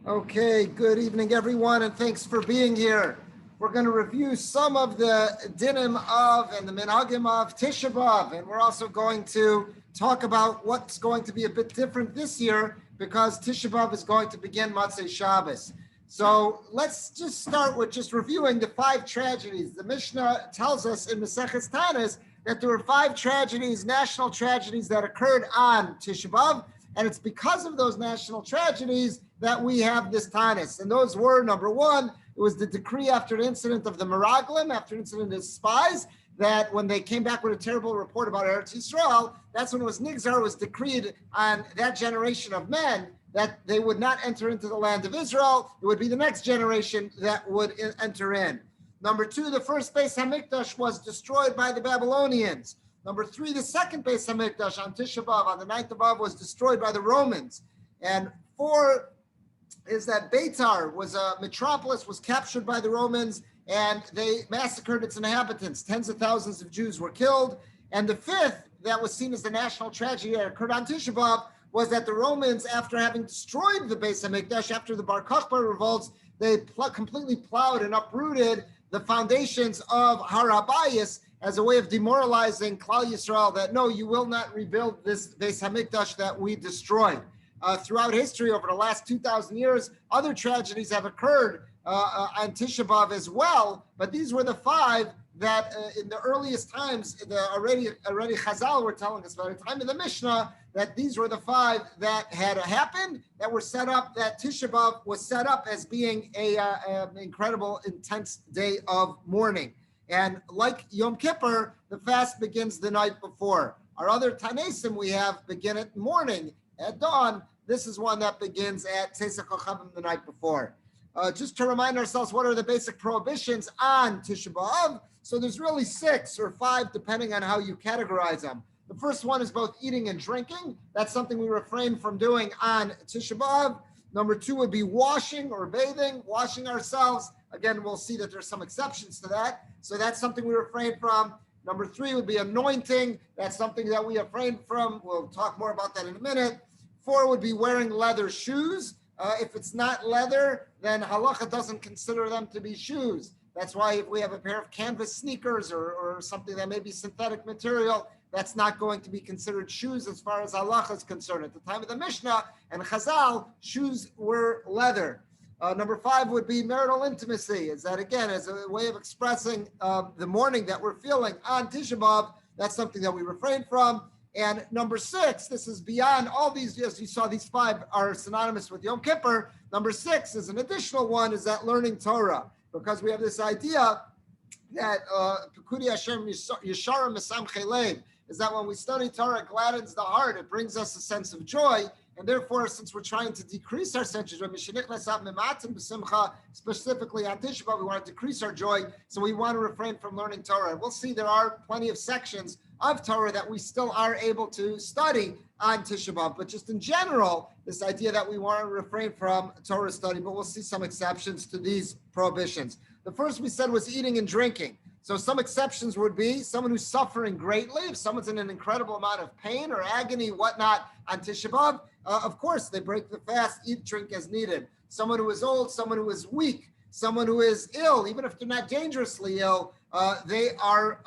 Okay, good evening, everyone, and thanks for being here. We're going to review some of the Dinim of and the Minhagim of Tisha B'Av, and we're also going to talk about what's going to be a bit different this year because Tisha B'Av is going to begin Motzei Shabbos. So let's just start with just reviewing the 5 tragedies. The Mishnah tells us in Maseches Tanis that there were 5 tragedies, national tragedies that occurred on Tisha B'Av, and it's because of those national tragedies that we have this Tanis. And those were, number 1, it was the decree after the incident of the Meraglim, after the incident of the spies, that when they came back with a terrible report about Eretz Yisrael, that's when it was Nigzar, was decreed on that generation of men that they would not enter into the land of Israel. It would be the next generation that would enter in. Number 2, the first Beis HaMikdash was destroyed by the Babylonians. Number 3, the second Beis HaMikdash on Tisha B'Av, on the 9th of Av, was destroyed by the Romans. And 4 is that Beitar was a metropolis, was captured by the Romans, and they massacred its inhabitants. Tens of thousands of Jews were killed. And the 5th, that was seen as the national tragedy that occurred on Tisha B'Av, was that the Romans, after having destroyed the Beis HaMikdash, after the Bar Kokhba revolts, they completely plowed and uprooted the foundations of Har HaBayis as a way of demoralizing Klal Yisrael, that no, you will not rebuild this Beis HaMikdash that we destroyed. Throughout history, over the last 2,000 years, other tragedies have occurred on Tisha B'Av as well, but these were the 5 that in the earliest times, already Chazal were telling us by the time of the Mishnah, that these were the 5 that had happened, that were set up, that Tisha B'Av was set up as being an incredible, intense day of mourning. And like Yom Kippur, the fast begins the night before. Our other Tanesim we have begin at morning, at dawn. This is one that begins at Tzesach Kochavim the night before. Just to remind ourselves, what are the basic prohibitions on Tisha B'Av? So there's really 6 or 5, depending on how you categorize them. The first one is both eating and drinking. That's something we refrain from doing on Tisha B'Av. Number 2 would be washing or bathing, washing ourselves. Again, we'll see that there's some exceptions to that. So that's something we refrain from. Number 3 would be anointing. That's something that we refrain from. We'll talk more about that in a minute. 4 would be wearing leather shoes. If it's not leather, then halacha doesn't consider them to be shoes. That's why if we have a pair of canvas sneakers or something that may be synthetic material, that's not going to be considered shoes as far as halacha is concerned. At the time of the Mishnah and Chazal, shoes were leather. Number 5 would be marital intimacy. Is that, again, as a way of expressing the mourning that we're feeling on Tisha B'Av, that's something that we refrain from. And number 6, this is beyond all these, as you saw, these 5 are synonymous with Yom Kippur. Number 6 is an additional one, is that learning Torah, because we have this idea that Pekudi Hashem Yesharim Mesamchei Lev, is that when we study Torah, it gladdens the heart, it brings us a sense of joy. And therefore, since we're trying to decrease our sense of joy, specifically on Tisha B'Av, we want to decrease our joy, so we want to refrain from learning Torah. And we'll see there are plenty of sections of Torah that we still are able to study on Tisha B'Av. But just in general, this idea that we want to refrain from Torah study, but we'll see some exceptions to these prohibitions. The first we said was eating and drinking. So some exceptions would be someone who's suffering greatly, if someone's in an incredible amount of pain or agony, whatnot, on Tisha B'Av, of course, they break the fast, eat, drink as needed. Someone who is old, someone who is weak, someone who is ill, even if they're not dangerously ill, they are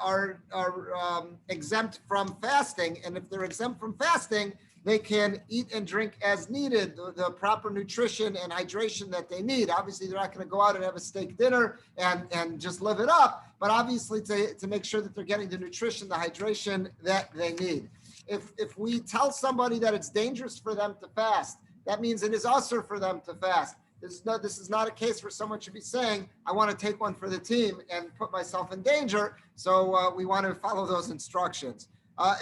exempt from fasting. And if they're exempt from fasting, they can eat and drink as needed, the proper nutrition and hydration that they need. Obviously, they're not going to go out and have a steak dinner and just live it up, but obviously to make sure that they're getting the nutrition, the hydration that they need. If we tell somebody that it's dangerous for them to fast, that means it is usher for them to fast. This is not a case where someone should be saying, I want to take one for the team and put myself in danger, so we want to follow those instructions.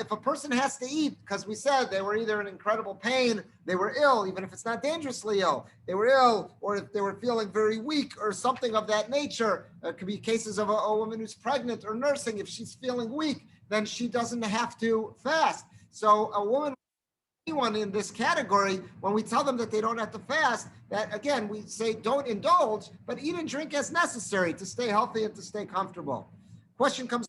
If a person has to eat, because we said they were either in incredible pain, they were ill, even if it's not dangerously ill, they were ill, or if they were feeling very weak or something of that nature, it could be cases of a woman who's pregnant or nursing. If she's feeling weak, then she doesn't have to fast. So a woman, anyone in this category, when we tell them that they don't have to fast, that again, we say don't indulge, but eat and drink as necessary to stay healthy and to stay comfortable. Question comes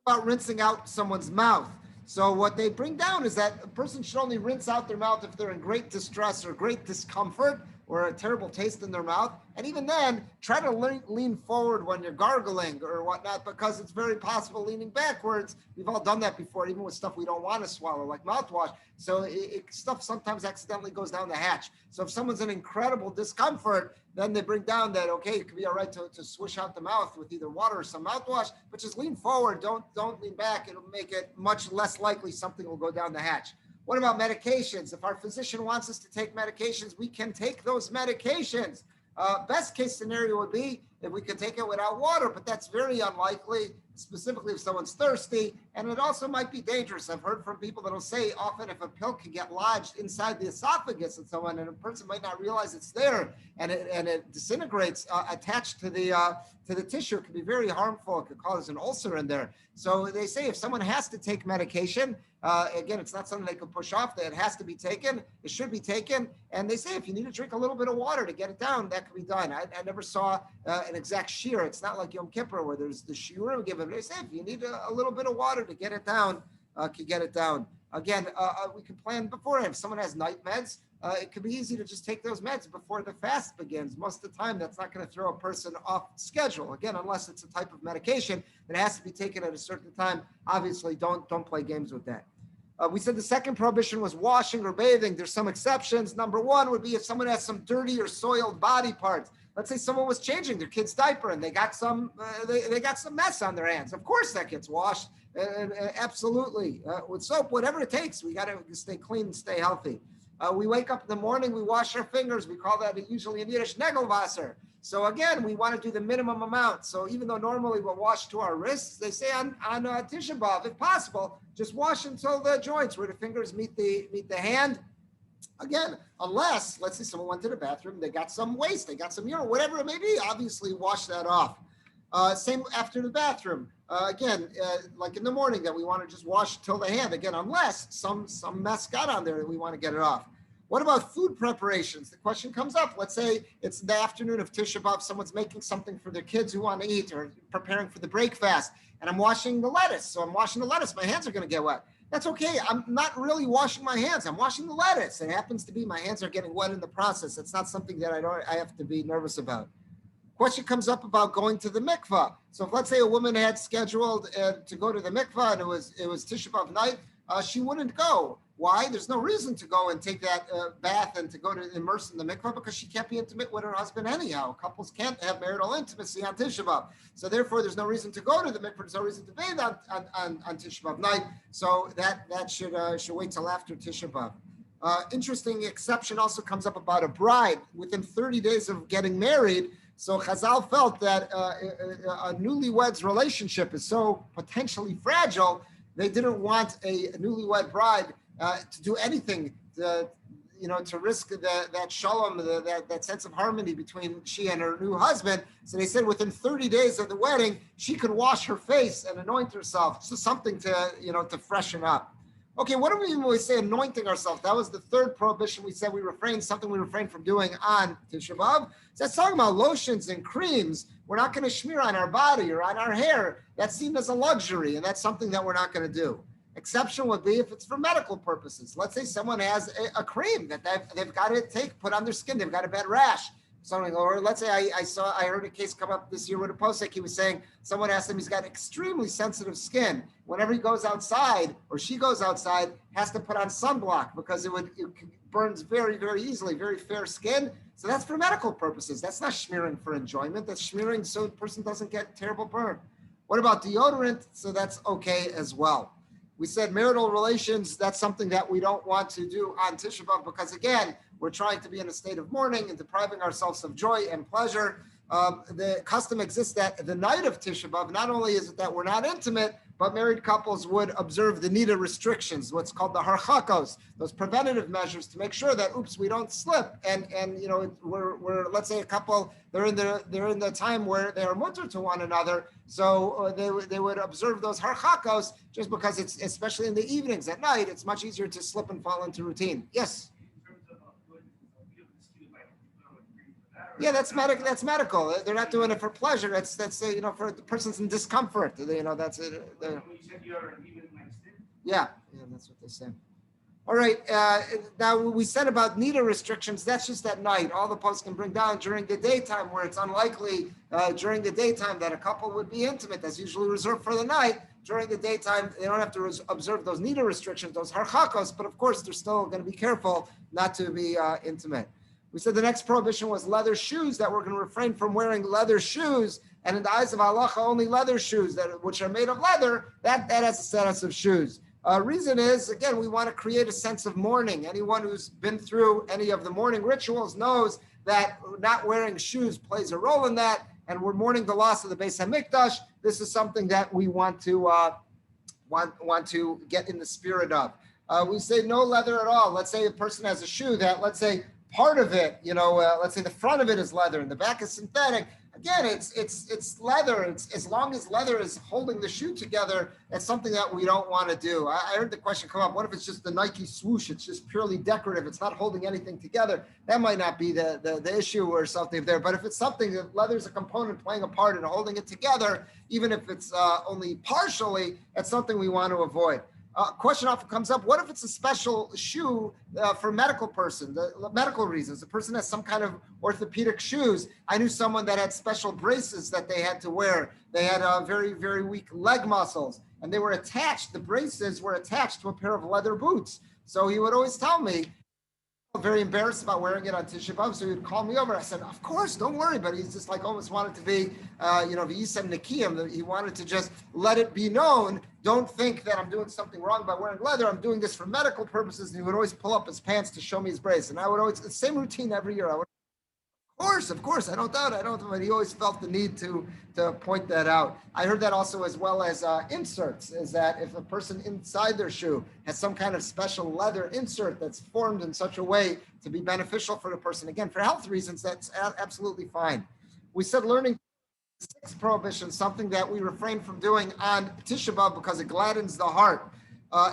about rinsing out someone's mouth. So what they bring down is that a person should only rinse out their mouth if they're in great distress or great discomfort or a terrible taste in their mouth. And even then, try to lean forward when you're gargling or whatnot, because it's very possible leaning backwards. We've all done that before, even with stuff we don't want to swallow, like mouthwash. So stuff sometimes accidentally goes down the hatch. So if someone's in incredible discomfort, then they bring down that, okay, it could be all right to swish out the mouth with either water or some mouthwash, but just lean forward. Don't lean back. It'll make it much less likely something will go down the hatch. What about medications? If our physician wants us to take medications, we can take those medications. Best case scenario would be if we could take it without water, but that's very unlikely, specifically if someone's thirsty. And it also might be dangerous. I've heard from people that'll say often if a pill can get lodged inside the esophagus of someone and a person might not realize it's there and it disintegrates attached to the tissue, it can be very harmful. It could cause an ulcer in there. So they say if someone has to take medication, again, it's not something they can push off. That it has to be taken. It should be taken. And they say if you need to drink a little bit of water to get it down, that can be done. I never saw an exact shear. It's not like Yom Kippur where there's the shiurim given. They say if you need a little bit of water to get it down, can get it down. Again, we can plan beforehand. If someone has night meds, it could be easy to just take those meds before the fast begins. Most of the time, that's not going to throw a person off schedule. Again, unless it's a type of medication that has to be taken at a certain time. Obviously, don't play games with that. We said the second prohibition was washing or bathing. There's some exceptions. Number one would be if someone has some dirty or soiled body parts. Let's say someone was changing their kid's diaper and they got some mess on their hands. Of course, that gets washed. Absolutely, with soap, whatever it takes. We got to stay clean and stay healthy. We wake up in the morning, we wash our fingers. We call that usually in Yiddish Negelwasser. So again, we want to do the minimum amount. So even though normally we'll wash to our wrists, they say on Tisha B'Av, if possible, just wash until the joints where the fingers meet the hand. Again, unless, let's say someone went to the bathroom, they got some waste, they got some urine, whatever it may be, obviously wash that off. Same after the bathroom. Again, like in the morning that we want to just wash till the hand. Again, unless some mess got on there that we want to get it off. What about food preparations? The question comes up. Let's say it's the afternoon of Tisha B'Av. Someone's making something for their kids who want to eat or preparing for the break fast. And I'm washing the lettuce. So I'm washing the lettuce. My hands are going to get wet. That's okay. I'm not really washing my hands. I'm washing the lettuce. It happens to be my hands are getting wet in the process. It's not something that I have to be nervous about. Question comes up about going to the mikvah. So if let's say a woman had scheduled to go to the mikvah and it was Tisha B'Av night, she wouldn't go. Why? There's no reason to go and take that bath and to go to immerse in the mikvah because she can't be intimate with her husband anyhow. Couples can't have marital intimacy on Tisha B'Av. So therefore, there's no reason to go to the mikvah. There's no reason to bathe on Tisha B'Av night. So that should wait till after Tisha B'Av. Interesting exception also comes up about a bride within 30 days of getting married. So Chazal felt that a newlywed's relationship is so potentially fragile, they didn't want a newlywed bride to do anything to risk that shalom, that sense of harmony between she and her new husband. So they said within 30 days of the wedding, she could wash her face and anoint herself. So something to freshen up. Okay, what do we mean when we say anointing ourselves? That was the third prohibition. We said we refrain from doing on Tisha B'Av. So that's talking about lotions and creams. We're not going to smear on our body or on our hair. That's seen as a luxury, and that's something that we're not going to do. Exception would be if it's for medical purposes. Let's say someone has a cream that they've got to put on their skin. They've got a bad rash. Something, or let's say I heard a case come up this year with a posek. He was saying someone asked him, he's got extremely sensitive skin. Whenever he goes outside or she goes outside, has to put on sunblock because it burns very, very easily, very fair skin. So that's for medical purposes. That's not smearing for enjoyment. That's smearing so the person doesn't get terrible burn. What about deodorant? So that's okay as well. We said marital relations, that's something that we don't want to do on Tisha B'Av because again, we're trying to be in a state of mourning and depriving ourselves of joy and pleasure. The custom exists that the night of Tisha B'Av, not only is it that we're not intimate, but married couples would observe the nida restrictions, what's called the harchakos, those preventative measures to make sure that, we don't slip. And we're let's say a couple, they're in the time where they are mutter to one another. So they would observe those harchakos just because it's, especially in the evenings at night, it's much easier to slip and fall into routine. Yes. Yeah, that's medical. They're not doing it for pleasure. That's for the person's in discomfort. That's it. Yeah, that's what they say. All right. Now we said about nida restrictions. That's just at night. All the posts can bring down during the daytime, where it's unlikely during the daytime that a couple would be intimate. That's usually reserved for the night. During the daytime, they don't have to observe those nida restrictions, those harchakos. But of course, they're still going to be careful not to be intimate. We said the next prohibition was leather shoes, that we're going to refrain from wearing leather shoes. And in the eyes of halacha, only leather shoes which are made of leather, that has a status of shoes. Reason is, again, we want to create a sense of mourning. Anyone who's been through any of the mourning rituals knows that not wearing shoes plays a role in that, and we're mourning the loss of the Beis Hamikdash. This is something that we want to get in the spirit of. We say no leather at all. Let's say a person has a shoe that, let's say, part of it, let's say the front of it is leather and the back is synthetic. Again, it's leather. It's as long as leather is holding the shoe together, it's something that we don't want to do. I heard the question come up, what if it's just the Nike swoosh? It's just purely decorative. It's not holding anything together. That might not be the issue or something there. But if it's something that leather's a component playing a part in holding it together, even if it's only partially, that's something we want to avoid. Question often comes up, what if it's a special shoe for medical reasons? The person has some kind of orthopedic shoes. I knew someone that had special braces that they had to wear. They had very, very weak leg muscles, and they were attached. The braces were attached to a pair of leather boots. So he would always tell me, very embarrassed about wearing it on Tisha B'Av, so he would call me over. I said, of course, don't worry. But he's just like almost wanted to be, v'yisem nekiyim. He wanted to just let it be known. Don't think that I'm doing something wrong by wearing leather. I'm doing this for medical purposes. And he would always pull up his pants to show me his brace. And I would always, the same routine every year. Of course, I don't doubt it. But he always felt the need to point that out. I heard that also, as well as inserts, is that if a person inside their shoe has some kind of special leather insert that's formed in such a way to be beneficial for the person, again, for health reasons, that's absolutely fine. We said learning sixth prohibition, something that we refrain from doing on Tisha B'Av because it gladdens the heart.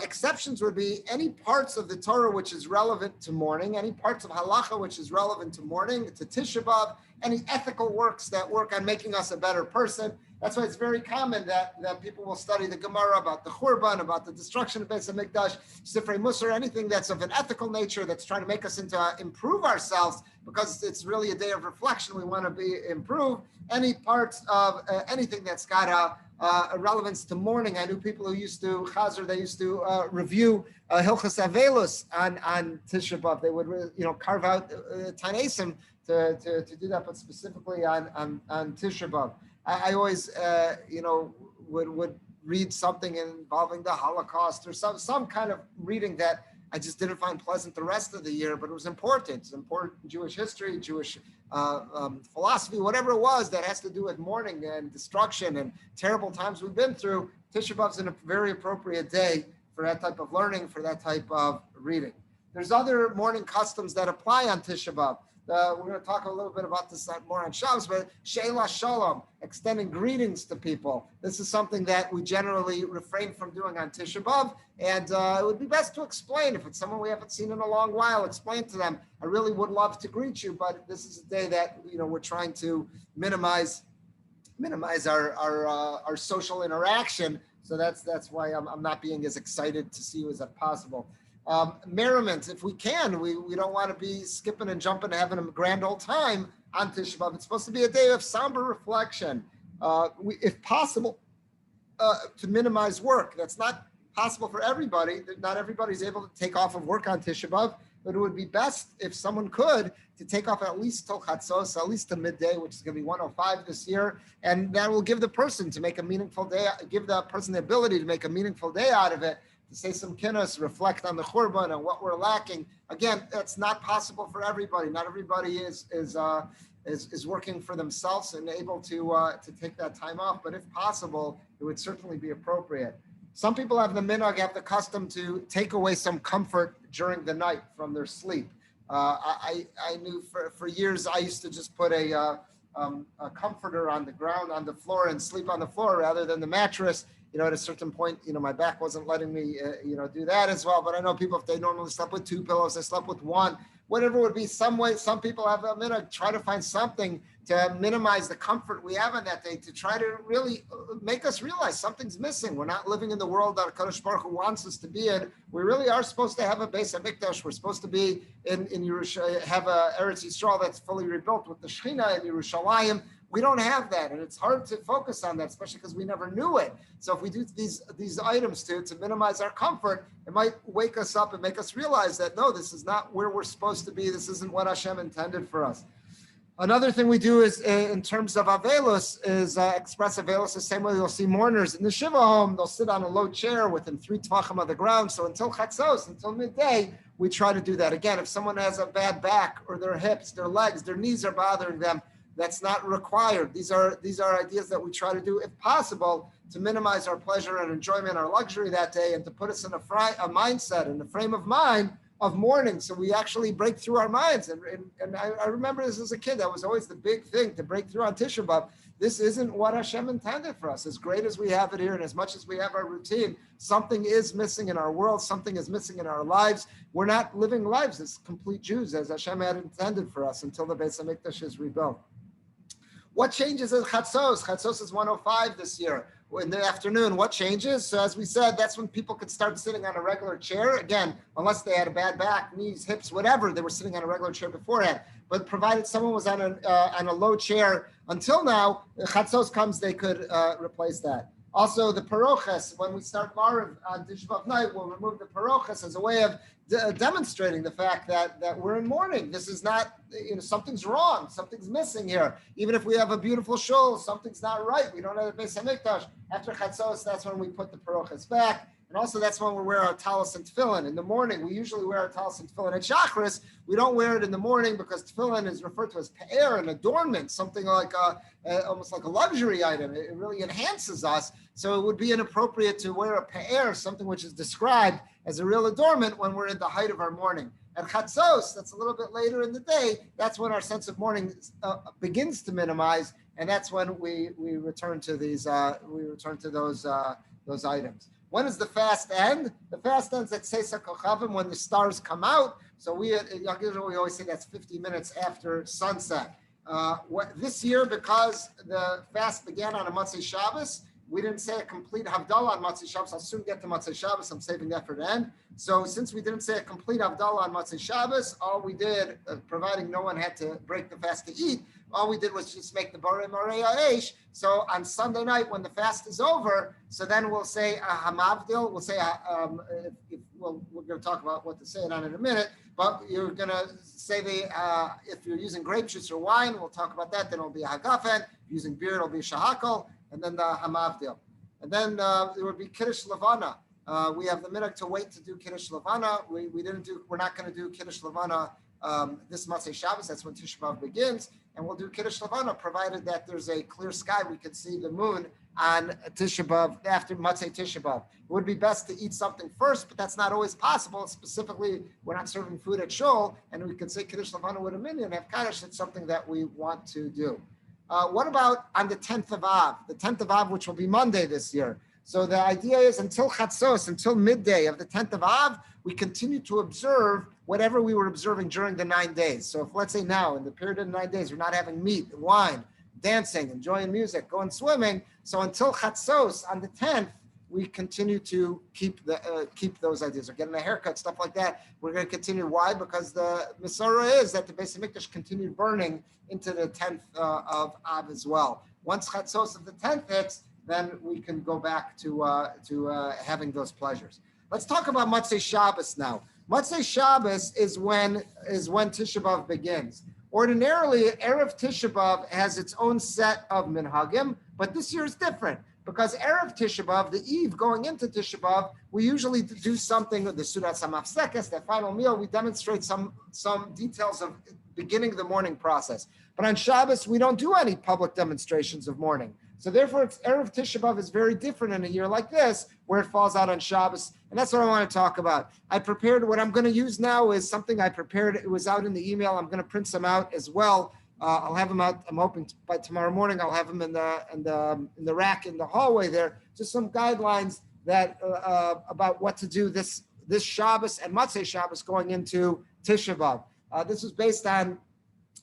Exceptions would be any parts of the Torah which is relevant to mourning, any parts of halacha which is relevant to mourning, to Tisha B'Av, any ethical works that work on making us a better person. That's why it's very common that people will study the Gemara about the Churban, about the destruction of Beis Hamikdash, Sifrei Musar, anything that's of an ethical nature that's trying to make us improve ourselves, because it's really a day of reflection. We want to be improved. Any parts of anything that's got a relevance to mourning. I knew people who used to review Hilchos Avelus on Tisha B'Av. They would carve out Tanaisim to do that, but specifically on Tisha B'Av. I always would read something involving the Holocaust or some kind of reading that I just didn't find pleasant the rest of the year, but it was important. It's important Jewish history, Jewish philosophy, whatever it was that has to do with mourning and destruction and terrible times we've been through. Tisha B'Av's a very appropriate day for that type of learning, for that type of reading. There's other mourning customs that apply on Tisha B'Av. We're going to talk a little bit about this more on Shabbos, but Sheila Shalom, extending greetings to people. This is something that we generally refrain from doing on Tisha B'Av, and it would be best to explain. If it's someone we haven't seen in a long while, explain to them, I really would love to greet you, but this is a day that we're trying to minimize our social interaction. So that's why I'm not being as excited to see you as possible. Merriment, if we can, we don't want to be skipping and jumping, having a grand old time on Tisha B'Av. It's supposed to be a day of somber reflection. If possible, to minimize work. That's not possible for everybody. Not everybody's able to take off of work on Tisha B'Av, but it would be best if someone could to take off at least till Chatzos, at least to midday, which is going to be 1:05 this year, and that will give the person to make a meaningful day, give that person the ability to make a meaningful day out of it, to say some kinnos, reflect on the Churban and what we're lacking. Again, that's not possible for everybody. Not everybody is working for themselves and able to take that time off. But if possible, it would certainly be appropriate. Some people have the custom to take away some comfort during the night from their sleep. I knew for years I used to just put a comforter on the ground, on the floor, and sleep on the floor rather than the mattress. At a certain point, my back wasn't letting me, do that as well. But I know people, if they normally slept with two pillows, they slept with one. whatever would be some way. Some people have a minute, try to find something to minimize the comfort we have on that day, to try to really make us realize something's missing. We're not living in the world that HaKadosh Baruch Hu wants us to be in. We really are supposed to have a Beis HaMikdash. We're supposed to be in Yerushalayim, have a Eretz Yisrael that's fully rebuilt with the Shechina in Yerushalayim. We don't have that, and it's hard to focus on that, especially because we never knew it. So if we do these items to minimize our comfort, it might wake us up and make us realize that, no, this is not where we're supposed to be. This isn't what Hashem intended for us. Another thing we do is, in terms of Avelos, is express Avelos the same way you'll see mourners in the Shiva home. They'll sit on a low chair within 3 tvachim of the ground. So until Chatzos, until midday, we try to do that. Again, if someone has a bad back or their hips, their legs, their knees are bothering them, that's not required. These are ideas that we try to do, if possible, to minimize our pleasure and enjoyment, our luxury that day, and to put us in a mindset, in the frame of mind of mourning, so we actually break through our minds. And I remember this as a kid. That was always the big thing, to break through on Tisha B'Av. This isn't what Hashem intended for us. As great as we have it here, and as much as we have our routine, something is missing in our world. Something is missing in our lives. We're not living lives as complete Jews as Hashem had intended for us until the Beis HaMikdash is rebuilt. What changes is Chatzos? Chatzos is 105 this year. In the afternoon, what changes? So as we said, that's when people could start sitting on a regular chair. Again, unless they had a bad back, knees, hips, whatever, they were sitting on a regular chair beforehand. But provided someone was on a low chair until now, Chatzos comes, they could replace that. Also, the paroches, when we start Mariv on Tisha B'Av night, we'll remove the paroches as a way of demonstrating the fact that we're in mourning. This is not, something's wrong, something's missing here. Even if we have a beautiful shul, something's not right. We don't have a Beis HaMikdash. After Chatzos, that's when we put the paroches back. And also that's when we wear our talis and tefillin. In the morning, we usually wear our talis and tefillin. At Shachris, we don't wear it in the morning because tefillin is referred to as pe'er, an adornment, something like almost like a luxury item. It really enhances us. So it would be inappropriate to wear a pe'er, something which is described as a real adornment, when we're in the height of our mourning. At Chatzos, that's a little bit later in the day, that's when our sense of mourning begins to minimize, and that's when we return to these those items. When does the fast end? The fast ends at Seisa Kochavim, when the stars come out. So we always say that's 50 minutes after sunset. This year, because the fast began on a Motzei Shabbos, we didn't say a complete Havdalah on Motzei Shabbos. I'll soon get to Motzei Shabbos. I'm saving that for the end. So since we didn't say a complete Havdalah on Motzei Shabbos, all we did, providing no one had to break the fast to eat, all we did was just make the Borei Morei Aish. So on Sunday night, when the fast is over, so then we'll say a Hamavdil. We'll say, we're going to talk about what to say it on in a minute, but you're going to say if you're using grape juice or wine, we'll talk about that. Then it'll be a Hagafen. If you're using beer, it'll be a Shahakal. And then the Hamavdil. And then there would be Kiddush Levana. We have the minhag to wait to do Kiddush Levana. We're not going to do Kiddush Levana this Motzei Shabbos. That's when Tisha B'Av begins. And we'll do Kiddush Levana, provided that there's a clear sky. We can see the moon on Tisha B'Av, after Motzei Tisha B'Av. It would be best to eat something first, but that's not always possible. Specifically, we're not serving food at shul, and we can say Kiddush Levana with a minyan, have Kaddish. It's something that we want to do. What about on the 10th of Av? The 10th of Av, which will be Monday this year. So the idea is until Chatzos, until midday of the 10th of Av, we continue to observe whatever we were observing during the 9 days. So if, let's say now, in the period of 9 days, we're not having meat, wine, dancing, enjoying music, going swimming. So until Chatzos on the 10th, we continue to keep those ideas, or getting a haircut, stuff like that. We're going to continue. Why? Because the Masorah is that the Beis HaMikdash continued burning into the 10th of Av as well. Once Chatzos of the 10th hits, then we can go back to having those pleasures. Let's talk about Motzei Shabbos now. Motzei Shabbos is when Tisha B'Av begins. Ordinarily, Erev Tisha B'Av has its own set of minhagim, but this year is different. Because Erev Tisha B'Av, the eve going into Tisha B'Av, we usually do something, the Sudat Samafsekes, that final meal, we demonstrate some details of beginning the mourning process. But on Shabbos, we don't do any public demonstrations of mourning. So therefore, Erev Tisha B'Av is very different in a year like this, where it falls out on Shabbos. And that's what I want to talk about. What I'm going to use now is something I prepared. It was out in the email. I'm going to print some out as well. I'll have them out. I'm hoping by tomorrow morning I'll have them in the rack in the hallway there. Just some guidelines that about what to do this Shabbos and Motzei Shabbos going into Tisha B'Av. This was based on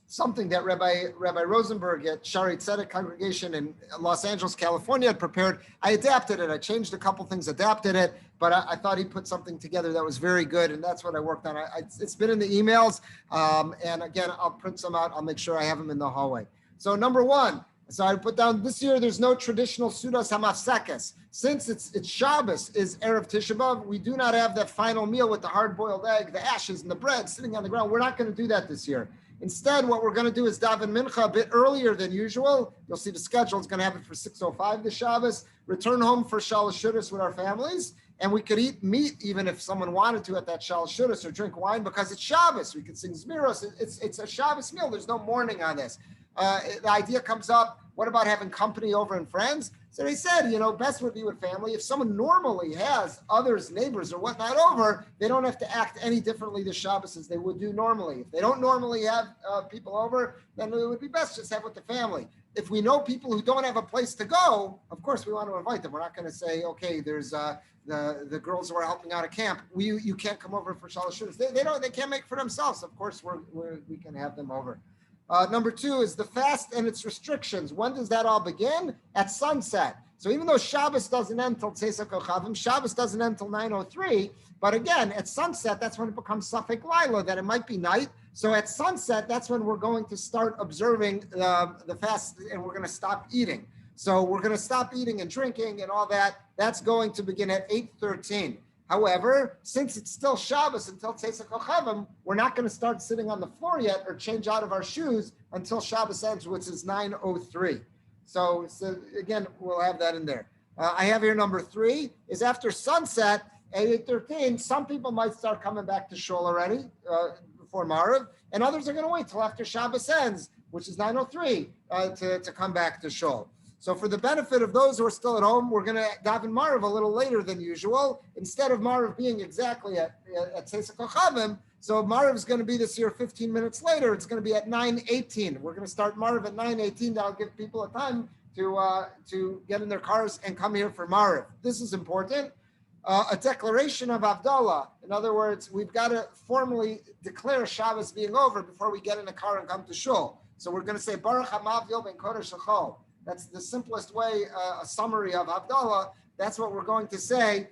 something that Rabbi Rosenberg at Shari Tzedek congregation in Los Angeles, California had prepared. I adapted it. I changed a couple things, adapted it, but I thought he put something together that was very good, and that's what I worked on. It's been in the emails, and again, I'll print some out. I'll make sure I have them in the hallway. So number one, so I put down this year, there's no traditional suros hamafsekes. Since it's Shabbos is Erev Tisha B'Av, we do not have that final meal with the hard-boiled egg, the ashes, and the bread sitting on the ground. We're not going to do that this year. Instead, what we're going to do is daven mincha a bit earlier than usual. You'll see the schedule is going to have it for 6:05 this Shabbos. Return home for shalosh shudas with our families, and we could eat meat even if someone wanted to at that shalosh shudas, or drink wine because it's Shabbos. We could sing zmiros. It's a Shabbos meal. There's no mourning on this. The idea comes up, what about having company over and friends? So they said, best would be with family. If someone normally has others, neighbors or whatnot over, they don't have to act any differently this Shabbos as they would do normally. If they don't normally have people over, then it would be best just have with the family. If we know people who don't have a place to go, of course we want to invite them. We're not going to say, okay, there's the girls who are helping out at camp. You can't come over for shalosh shudas. They can't make for themselves. Of course we can have them over. Number two is the fast and its restrictions. When does that all begin? At sunset. So even though Shabbos doesn't end till Tzeisak Kochavim, Shabbos doesn't end till 9:03. But again, at sunset, that's when it becomes Safek Laila, that it might be night. So at sunset, that's when we're going to start observing the fast, and we're going to stop eating. So we're going to stop eating and drinking and all that. That's going to begin at 8:13. However, since it's still Shabbos until Tzeisak Kochavim, we're not going to start sitting on the floor yet or change out of our shoes until Shabbos ends, which is 9:03. So again, we'll have that in there. I have here number three is after sunset at 8:13. Some people might start coming back to shul already before Mariv, and others are going to wait till after Shabbos ends, which is 9:03, to come back to shul. So for the benefit of those who are still at home, we're going to daven Mariv a little later than usual. Instead of Mariv being exactly at Tzeisak Kochavim, so Mariv is going to be this year 15 minutes later. It's going to be at 9:18. We're going to start Mariv at 9:18. That'll give people a time to get in their cars and come here for Mariv. This is important. A declaration of Havdalah. In other words, we've got to formally declare Shabbos being over before we get in the car and come to shul. So we're going to say Baruch HaMavdil Ben Kodesh L'Chol. That's the simplest way, a summary of Havdalah. That's what we're going to say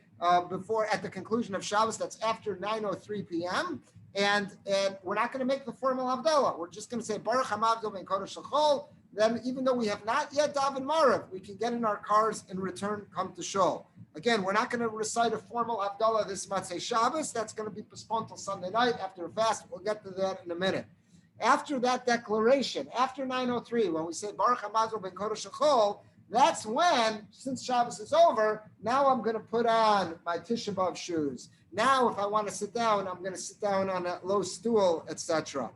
before, at the conclusion of Shabbos. That's after 9:03 p.m. And we're not going to make the formal Havdalah. We're just going to say Baruch HaMavdil Ben Kodesh L'Chol. Then, even though we have not yet daven Mariv, we can get in our cars and return, come to shul. Again, we're not going to recite a formal Havdalah this Motzei Shabbos. That's going to be postponed till Sunday night after a fast. We'll get to that in a minute. After that declaration, after 9:03, when we say Baruch HaMazal Ben Kodesh L'Chol, that's when, since Shabbos is over, now I'm going to put on my Tisha B'Av shoes. Now, if I want to sit down, I'm going to sit down on a low stool, etc.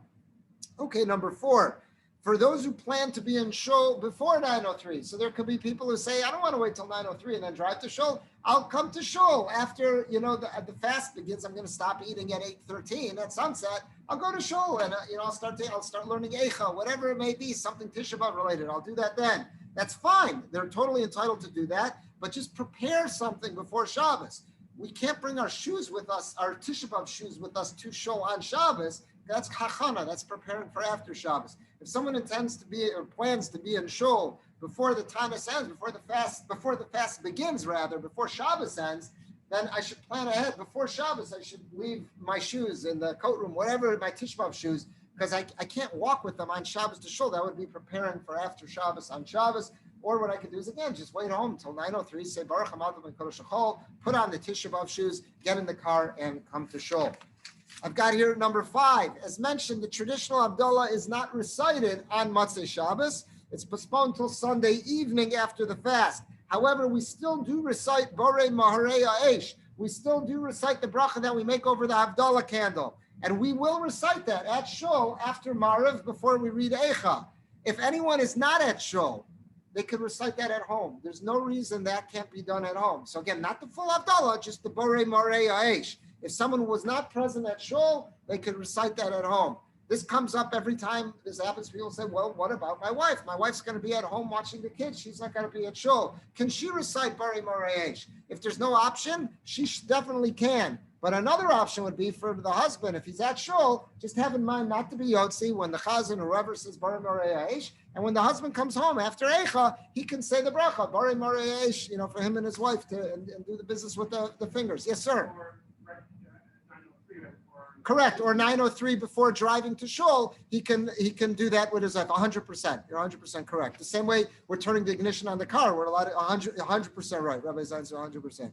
Okay, number four. For those who plan to be in shul before 9:03, so there could be people who say, I don't want to wait till 9:03 and then drive to shul. I'll come to shul after, the fast begins. I'm going to stop eating at 8:13 at sunset. I'll go to shul and, I'll start learning Echa, whatever it may be, something Tisha B'Av related. I'll do that then. That's fine. They're totally entitled to do that, but just prepare something before Shabbos. We can't bring our shoes with us, our Tisha B'Av shoes with us to shul on Shabbos. That's hachana. That's preparing for after Shabbos. If someone intends to be or plans to be in shul before the Tanis ends, before the fast begins, before Shabbos ends, then I should plan ahead. Before Shabbos, I should leave my shoes in the coat room, whatever, my Tisha B'Av shoes, because I can't walk with them on Shabbos to shul. That would be preparing for after Shabbos on Shabbos. Or what I could do is, again, just wait home until 9:03, say Baruch HaMavdil Ben Kodesh L'Chol, put on the Tisha B'Av shoes, get in the car, and come to shul. I've got here number 5. As mentioned, the traditional Havdalah is not recited on Motzei Shabbos. It's postponed till Sunday evening after the fast. However, we still do recite Borei Maharei Ha'esh. We still do recite the bracha that we make over the Havdalah candle. And we will recite that at shul after Mariv before we read Echa. If anyone is not at shul, they could recite that at home. There's no reason that can't be done at home. So again, not the full Havdalah, just the Borei Maharei Ha'esh. If someone was not present at shul, they could recite that at home. This comes up every time this happens. People say, well, what about my wife? My wife's going to be at home watching the kids. She's not going to be at shul. Can she recite Borei Maharei Ha'esh? If there's no option, she definitely can. But another option would be for the husband, if he's at shul, just have in mind not to be yotzi when the chazan or whoever says Bari Morei Aish, and when the husband comes home after Echa, he can say the bracha, Bari Morei Aish, for him and his wife and do the business with the fingers. Yes, sir. Correct, or 9:03 before driving to shul, he can do that with his wife. 100%. You're 100% correct. The same way we're turning the ignition on the car, we're allowed 100% right. Rabbi Zain's 100%.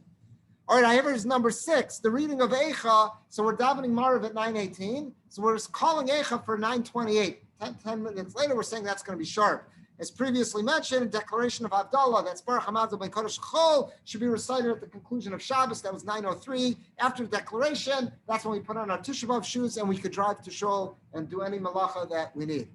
All right, I have is number 6, the reading of Echa. So we're davening Marav at 9:18. So we're calling Echa for 9:28. 10 minutes later, we're saying that's going to be sharp. As previously mentioned, declaration of Havdalah, that's Baruch Hamadu Ben Kodesh Chol, should be recited at the conclusion of Shabbos. That was 9:03. After the declaration, that's when we put on our Tisha B'Av shoes and we could drive to shul and do any malacha that we need.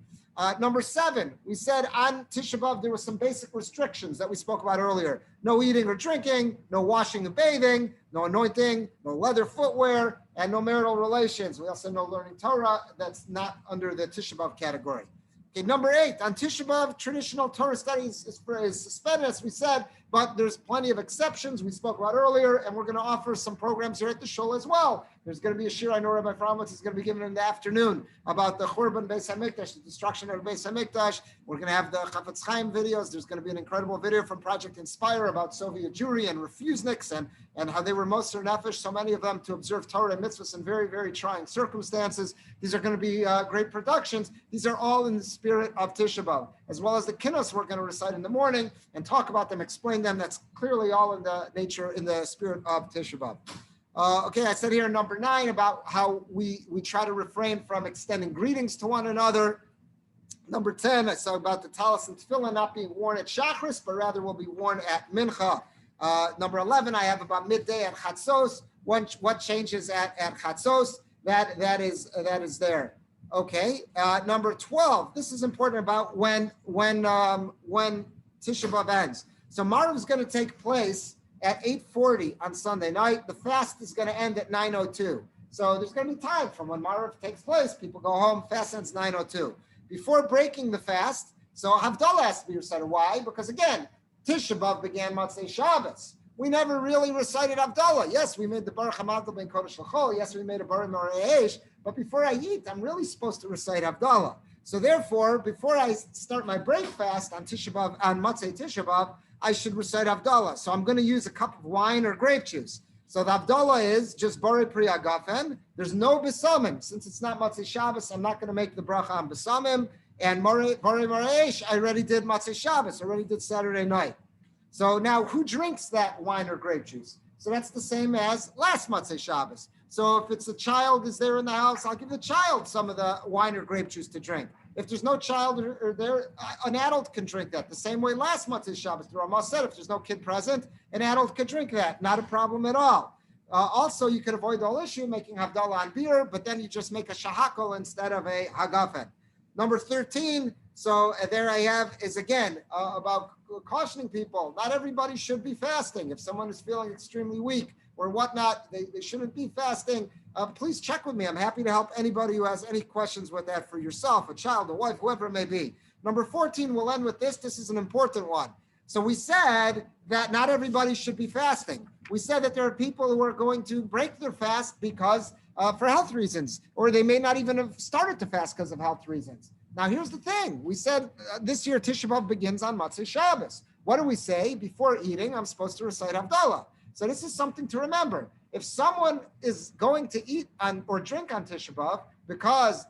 Number 7, we said on Tisha B'Av there were some basic restrictions that we spoke about earlier. No eating or drinking, no washing and bathing, no anointing, no leather footwear, and no marital relations. We also know learning Torah. That's not under the Tisha B'Av category. Okay, number 8, on Tisha B'Av, traditional Torah studies is suspended, as we said, but there's plenty of exceptions we spoke about earlier, and we're going to offer some programs here at the shul as well. There's going to be a shir, I know Rabbi Fromitz is going to be given in the afternoon about the Churban Beis HaMikdash, the destruction of Beis HaMikdash. We're going to have the Chafetz Chaim videos. There's going to be an incredible video from Project Inspire about Soviet Jewry and refuseniks and how they were Moser Nefesh, so many of them, to observe Torah and mitzvahs in very, very trying circumstances. These are going to be great productions. These are all in the spirit of Tisha B'Av, as well as the kinnos we're going to recite in the morning and talk about them, explain them. That's clearly all in the spirit of Tisha B'Av. Okay, I said here in number 9 about how we try to refrain from extending greetings to one another. Number 10, I said about the talis and tefillin not being worn at Shachris, but rather will be worn at Mincha. Number 11, I have about midday at Chatzos. What changes at Chatzos? That is there. Okay. Number 12, this is important about when Tisha B'Av ends. So Marav is going to take place at 8:40 on Sunday night. The fast is going to end at 9:02. So there's going to be time from when Marav takes place. People go home, fast ends 9:02. Before breaking the fast, so Havdalah has to be recited. Why? Because again, Tisha B'Av began Motzei Shabbos. We never really recited Havdalah. Yes, we made the Baruch Hamadu Ben Kodesh L'Chol. Yes, we made a Bari Morei Aish. But before I eat, I'm really supposed to recite Havdalah. So therefore, before I start my break fast on Tisha B'Av, on Motzei Tisha B'Av, I should recite Havdalah. So I'm going to use a cup of wine or grape juice. So the Havdalah is just Bari Pri Agafen. There's no Besamim. Since it's not Motzei Shabbos, I'm not going to make the bracha on Besamim. And Bari Morei Aish, I already did Motzei Shabbos, I already did Saturday night. So now who drinks that wine or grape juice? So that's the same as last Motzei Shabbos. So if it's a child is there in the house, I'll give the child some of the wine or grape juice to drink. If there's no child or there, an adult can drink that. The same way last Motzei Shabbos, the Ramah said, if there's no kid present, an adult can drink that. Not a problem at all. Also, you could avoid the whole issue making Havdalah on beer, but then you just make a shahakol instead of a hagafen. Number 13, so there I have is again about cautioning people. Not everybody should be fasting. If someone is feeling extremely weak or whatnot, they shouldn't be fasting. Please check with me. I'm happy to help anybody who has any questions with that for yourself, a child, a wife, whoever it may be. Number 14, we'll end with this. This is an important one. So we said that not everybody should be fasting. We said that there are people who are going to break their fast because for health reasons, or they may not even have started to fast because of health reasons. Now, here's the thing. We said this year Tisha B'Av begins on Motzei Shabbos. What do we say? Before eating, I'm supposed to recite Havdalah. So this is something to remember. If someone is going to eat or drink on Tisha B'Av because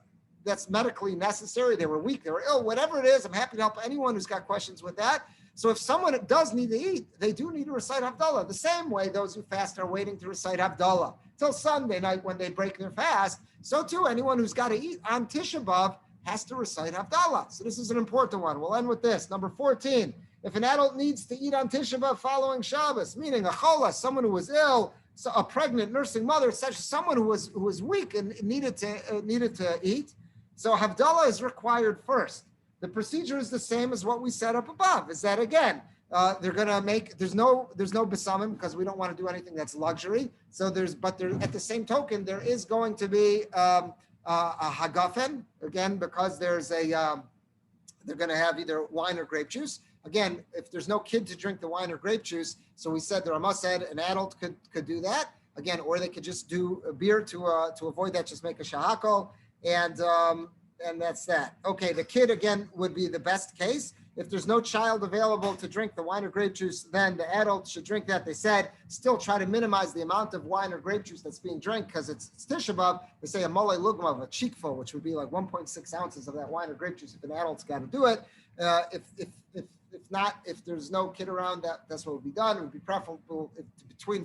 that's medically necessary, they were weak, they were ill, whatever it is, I'm happy to help anyone who's got questions with that. So if someone does need to eat, they do need to recite Havdalah. The same way those who fast are waiting to recite Havdalah till Sunday night when they break their fast. So too, anyone who's got to eat on Tisha B'Av has to recite Havdalah. So this is an important one. We'll end with this. Number 14, if an adult needs to eat on Tisha B'Av following Shabbos, meaning a chola, someone who was ill, so a pregnant nursing mother, such someone who was weak and needed to eat, so Havdalah is required first. The procedure is the same as what we set up above. Is that again, they're going to make there's no besamim because we don't want to do anything that's luxury. So at the same token there is going to be a hagafen again because there's they're going to have either wine or grape juice. Again, if there's no kid to drink the wine or grape juice, so we said the Ramah said an adult could do that. again, or they could just do a beer to avoid that, just make a shahakol, and that's that. Okay, the kid again would be the best case. If there's no child available to drink the wine or grape juice, then the adult should drink that. They said still try to minimize the amount of wine or grape juice that's being drank because it's Tisha B'Av. They say a molei lugma, a cheekful, which would be like 1.6 ounces of that wine or grape juice if an adult's got to do it. If there's no kid around, that's what would be done. It would be preferable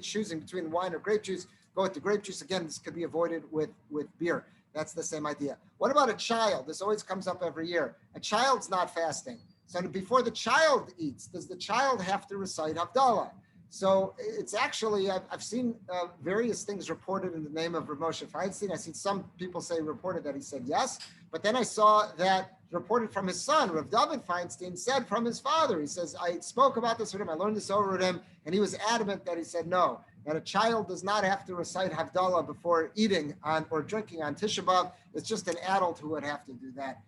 choosing between wine or grape juice, go with the grape juice. Again, this could be avoided with beer. That's the same idea. What about a child? This always comes up every year. A child's not fasting. So before the child eats, does the child have to recite Havdalah? So it's actually, I've seen various things reported in the name of Rav Moshe Feinstein. I've seen some people say reported that he said yes, but then I saw that reported from his son, Rav David Feinstein, said from his father. He says, I spoke about this with him, I learned this over with him, and he was adamant that he said no, that a child does not have to recite Havdalah before eating on or drinking on Tisha B'Av. It's just an adult who would have to do that.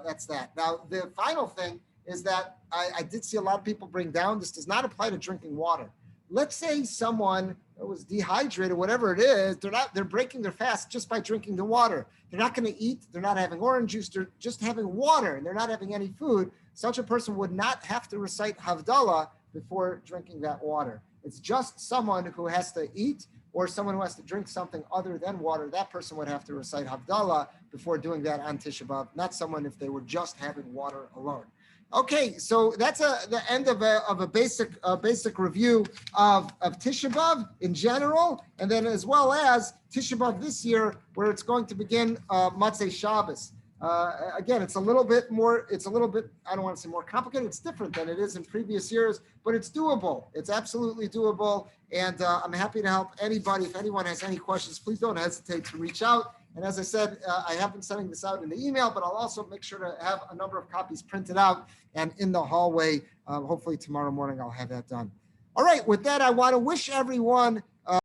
That's that. Now, the final thing is that I did see a lot of people bring down, this does not apply to drinking water. Let's say someone was dehydrated, whatever it is, they're breaking their fast just by drinking the water. They're not going to eat, they're not having orange juice, they're just having water, and they're not having any food. Such a person would not have to recite Havdalah before drinking that water. It's just someone who has to eat or someone who has to drink something other than water. That person would have to recite Havdalah before doing that on Tisha B'Av, not someone if they were just having water alone. Okay, so that's the end of a basic review of Tisha B'Av in general, and then as well as Tisha B'Av this year, where it's going to begin Motzei Shabbos. Again, it's a little bit, I don't want to say more complicated, it's different than it is in previous years, but it's doable. It's absolutely doable, and I'm happy to help anybody. If anyone has any questions, please don't hesitate to reach out. And as I said, I have been sending this out in the email, but I'll also make sure to have a number of copies printed out and in the hallway. Hopefully tomorrow morning I'll have that done. All right, with that, I want to wish everyone